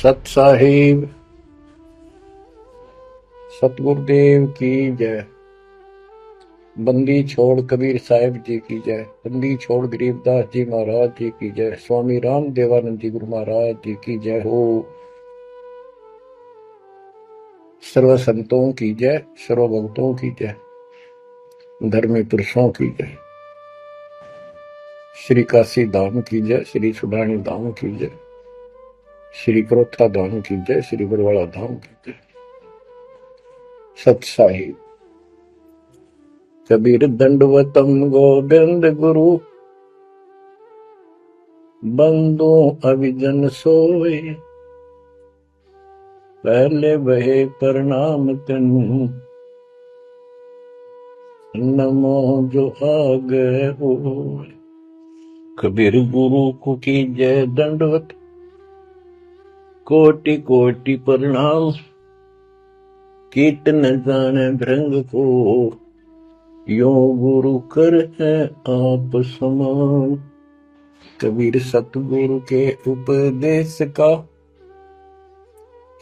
सत साहिब सतगुरुदेव की जय। बंदी छोड़ कबीर साहिब जी की जय। बंदी छोड़ गरीबदास जी महाराज जी की जय। स्वामी राम देवानंद जी गुरु महाराज जी की जय हो। सर्व संतों की जय, सर्व भक्तों की जय, धर्मी पुरुषों की जय। श्री काशी धाम की जय, श्री सुडानी धाम की जय, श्री क्रोथा धाम की जय, श्री बरवाड़ा धाम की जय। सत साहिब कबीर दंडवतम गोविंद गुरु, बंदो अभिजन सोए, पहले बहे प्रणाम तेनु, नमो जो आगे हो। कबीर गुरु को की जय दंडवत, कोटि कोटि प्रणाम, कीर्तन जाने भृंग को, यो गुरु कर है आप समान। कबीर सतगुरु के उपदेश का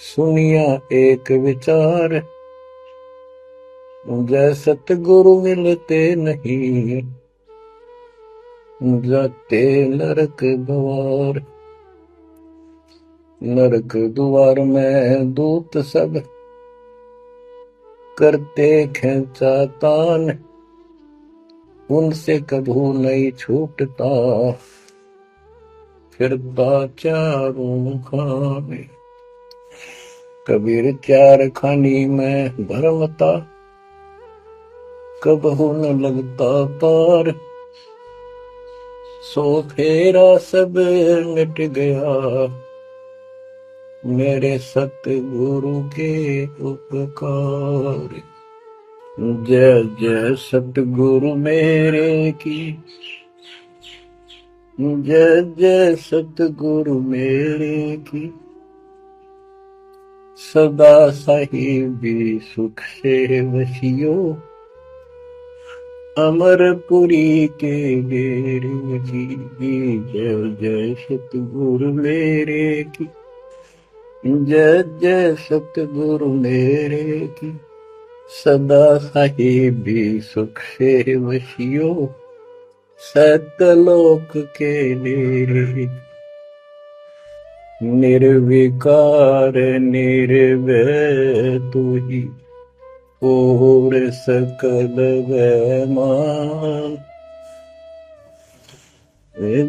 सुनिया एक विचार, जय सतगुरु मिलते नहीं, जाते नरक द्वार। नरक द्वार में दूत सब करते खेचा तान, उनसे कभू नहीं छूटता, फिरता चारों खाने। कबीर चार खानी में भरमता, कबहू न लगता पार, सो फेरा सब मिट गया, मेरे सतगुरु के उपकार। जय जय सतगुरु मेरे की, जय जय सतगुरु मेरे की, सदा साहिबी सुख से वसियो, अमरपुरी के डेरे की। जय जय सतगुरु मेरे की, जय जय सतगुरु मेरे की, सदा साहिबी सुख से वसियो, सतलोक के डेरे। निर्विकार निर्भय तू ही, और सकल वैमान,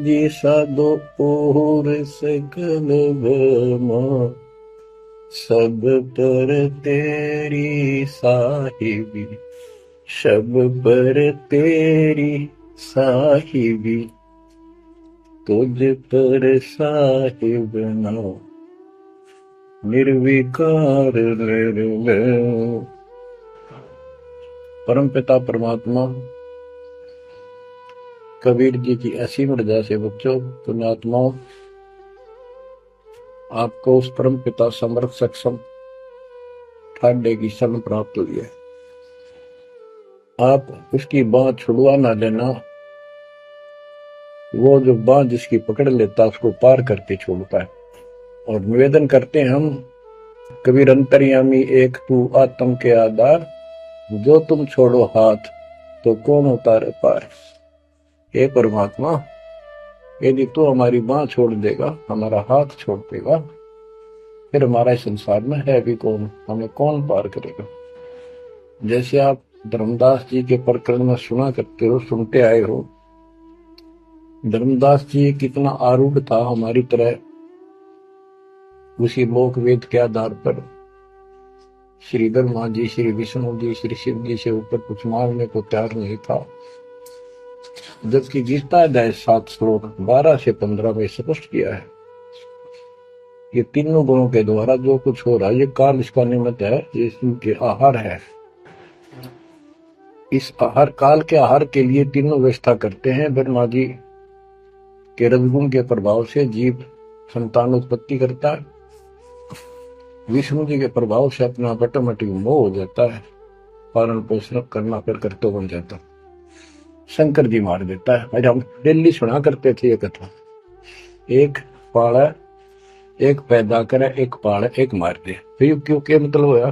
जी साधो और सकल वैमान, सब पर तेरी साहिबी, सब पर तेरी साहिबी, तुझ पर साहिब नाम, निर्विकार निर्भय। परम पिता परमात्मा कबीर जी की असीम रजा से बच्चों, पुण्यात्माओं, आपको उस परम पिता समर्थ सक्षम ठाडे की शरण प्राप्त हुई है। आप उसकी बाह छुड़वा ना लेना, वो जो बाह जिसकी पकड़ लेता उसको पार करके छोड़ता है। और निवेदन करते हैं हम, कबीर अंतर्यामी एक तू आत्म के आधार, जो तुम छोड़ो हाथ तो कौन उतारे पार। हे परमात्मा, यदि तू हमारी बाह छोड़ देगा, हमारा हाथ छोड़ देगा, फिर हमारा इस संसार में है भी कौन, हमें कौन पार करेगा। जैसे आप धर्मदास जी के प्रकरण में सुना करते हो, सुनते आए हो, धर्मदास जी कितना आरूढ़ था हमारी तरह, उसी लोक वेद के आधार पर श्री ब्रह्मा जी, श्री विष्णु जी, श्री शिव जी से ऊपर कुछ मांगने को तैयार नहीं था। जबकि गीता अध्याय 7 श्लोक 12 से 15 में स्पष्ट किया है, ये तीनों गुणों के द्वारा जो कुछ हो रहा है, ये काल इसका निमित्त है, ये इनके आहार है। इस आहार, काल के आहार के लिए तीनों व्यवस्था करते हैं। ब्रह्मा जी के रजगुण के प्रभाव से जीव संतान उत्पत्ति करता है, विष्णु जी के प्रभाव से अपना ऑटोमेटिक मोह हो जाता है, पालन पोषण करना फिर कर्तव्य बन जाता। शंकर जी मार देता है। अरे हम डेली सुना करते थे ये कथा। एक पाड़ा एक पैदा करे, एक पाले, एक मार दे। फिर क्यों क्या मतलब होया?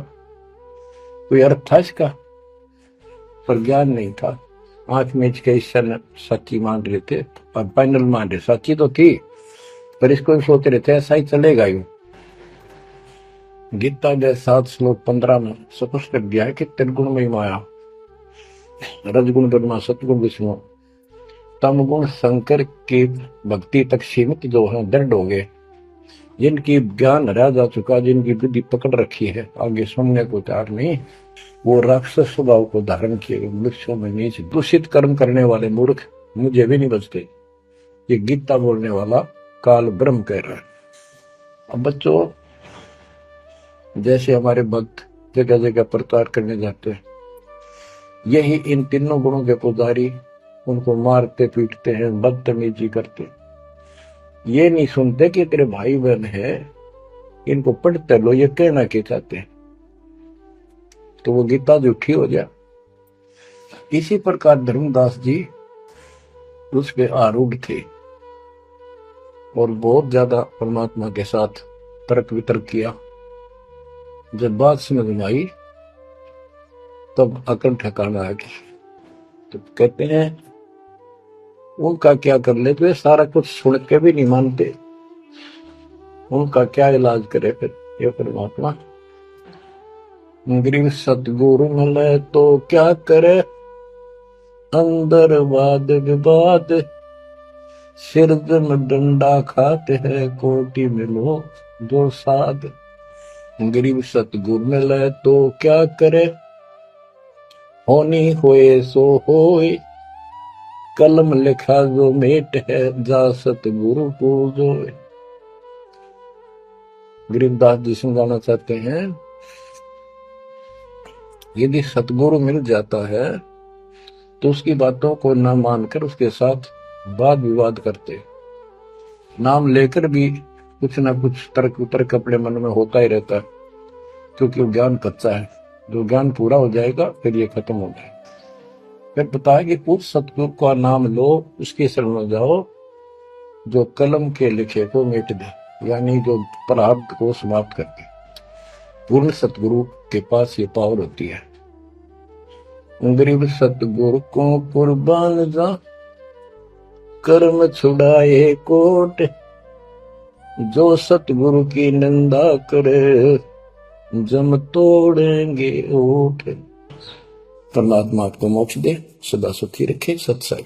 कोई अर्थ था इसका? पर ज्ञान नहीं था। आंख मीच के ईश्वर सच्ची मान रहे थे और फाइनल मान रहे, सच्ची तो थी पर इसको भी सोच रहे थे ऐसा ही चलेगा यूं। गीता के 7 श्लोक 15 में स्पष्ट कर दिया है कि त्रिगुण में माया, रजगुण ब्रह्मा, सतगुण विष्णु, तम गुण शंकर की भक्ति तक सीमित जो है दृढ़ हो गए, जिनकी ज्ञान हरा जा चुका, जिनकी बुद्धि पकड़ रखी है, आगे सुनने को तैयार नहीं, वो राक्षस स्वभाव को धारण किए मनुष्यों में नीच दूषित कर्म करने वाले मूर्ख मुझे भी नहीं बचते। ये गीता बोलने वाला काल ब्रह्म कह रहा है। अब बच्चों, जैसे हमारे भक्त जगह जगह प्रचार करने जाते हैं, यही इन तीनों गुणों के पुजारी उनको मारते पीटते हैं, बदतमीजी करते, ये नहीं सुनते कि तेरे भाई बहन है, इनको पढ़ते लो, ये कहना क्या चाहते हैं, तो वो गीता झूठी हो गया। इसी प्रकार धर्मदास जी उस पे आरूढ़ थे और बहुत ज्यादा परमात्मा के साथ तर्क वितर्क किया। जब बात समझ में आई तब अकल ठिकाना आ गई। तो कहते हैं उनका क्या कर ले, तो ये सारा कुछ सुन के भी नहीं मानते, उनका क्या इलाज करे फिर ये परमात्मा? गरीब सतगुरु मिले तो क्या करे, अंदर वाद विवाद, सिरदन डंडा खाते हैं, कोटि मिलो दो साध। गरीब सतगुरु मिले तो क्या करे, होनी होए सो होए, कलम लिखा जो मेट है, जा सतगुरु पूजो। गरीबदास जी समझाना चाहते हैं, यदि सतगुरु मिल जाता है तो उसकी बातों को न मानकर उसके साथ वाद विवाद करते, नाम लेकर भी कुछ ना कुछ तर्क वितर्क अपने मन में होता ही रहता है, क्योंकि वो ज्ञान कच्चा है। जो ज्ञान पूरा हो जाएगा फिर ये खत्म हो जाएगा। फिर बताया कि उस सतगुरु का नाम लो, उसकी शरण में जाओ जो कलम के लिखे को मिट दे, यानी जो प्रारब्ध को समाप्त कर दे। पूर्ण सतगुरु के पास ये पावर होती है। गरीब सतगुरु को कुर्बान जा, कर्म छुड़ाए कोट, जो सतगुरु की निंदा करे, जम तोड़ेंगे ओठ। परमात्मा आपको मोक्ष दे, सदा सुखी रखे। सत्संग।